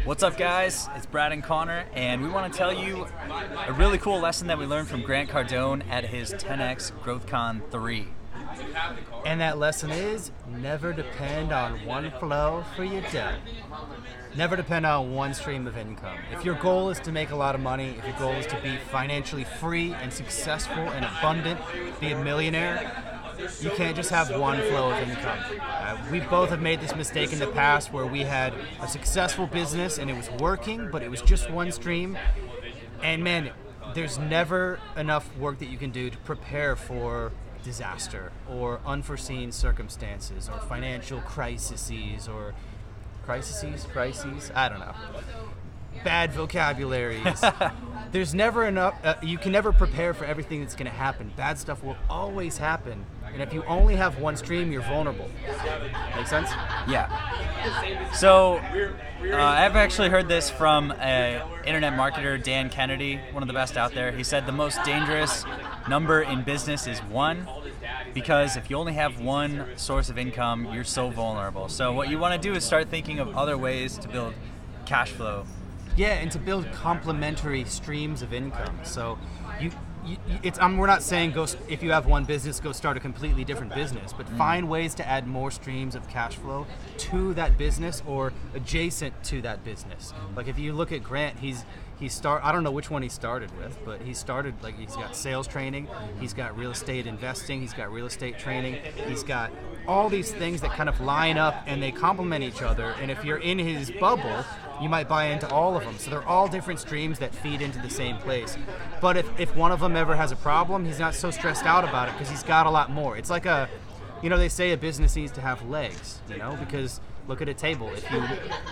What's up, guys? It's Brad and Connor, and we want to tell you a really cool lesson that we learned from Grant Cardone at his 10X GrowthCon 3. And that lesson is never depend on one flow for your dough. Never depend on one stream of income. If your goal is to make a lot of money, if your goal is to be financially free and successful and abundant, be a millionaire, you can't just have one flow of income. We both have made this mistake in the past where we had a successful business and it was working, but it was just one stream. And man, there's never enough work that you can do to prepare for disaster or unforeseen circumstances or financial crises, I don't know. Bad vocabularies. There's never enough, you can never prepare for everything that's going to happen. Bad stuff will always happen. And if you only have one stream, you're vulnerable. Make sense? Yeah. So, I've actually heard this from an internet marketer, Dan Kennedy, one of the best out there. He said the most dangerous number in business is 1, because if you only have one source of income, you're so vulnerable. So what you want to do is start thinking of other ways to build cash flow. Yeah, and to build complementary streams of income. So we're not saying if you have one business, go start a completely different business, but find ways to add more streams of cash flow to that business or adjacent to that business. Like if you look at Grant, I don't know which one he started with, but he's got sales training, he's got real estate investing, he's got real estate training, he's got all these things that kind of line up and they complement each other. And if you're in his bubble, you might buy into all of them. So they're all different streams that feed into the same place. But if one of them ever has a problem, he's not so stressed out about it because he's got a lot more. It's like they say a business needs to have legs, because look at a table.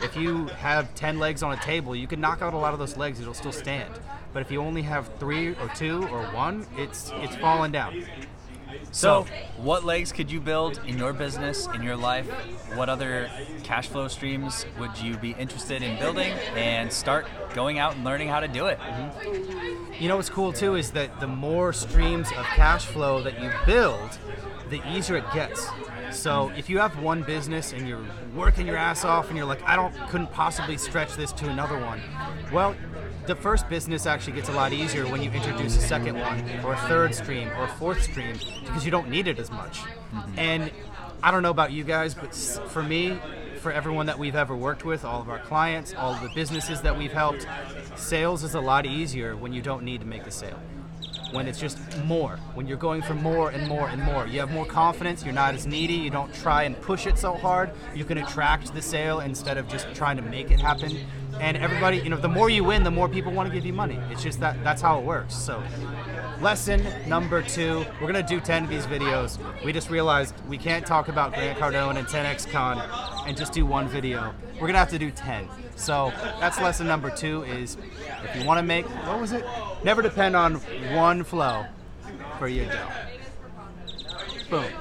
If you have 10 legs on a table, you can knock out a lot of those legs, it'll still stand. But if you only have 3 or 2 or 1, it's falling down. So, what legs could you build in your business, in your life? What other cash flow streams would you be interested in building? And start going out and learning how to do it. Mm-hmm. You know what's cool too is that the more streams of cash flow that you build, the easier it gets. So if you have one business and you're working your ass off and you're like, couldn't possibly stretch this to another one. Well, the first business actually gets a lot easier when you introduce a second one or a third stream or a fourth stream because you don't need it as much. Mm-hmm. And I don't know about you guys, but for me, for everyone that we've ever worked with, all of our clients, all of the businesses that we've helped, sales is a lot easier when you don't need to make the sale. When it's just more, when you're going for more and more and more. You have more confidence, you're not as needy, you don't try and push it so hard, you can attract the sale instead of just trying to make it happen. And everybody, the more you win, the more people want to give you money. It's just that's how it works. So lesson number 2, we're going to do 10 of these videos. We just realized we can't talk about Grant Cardone and 10X Con and just do one video. We're going to have to do 10. So that's lesson number 2 is if you want to make, what was it? Never depend on one flow for your dough. Boom.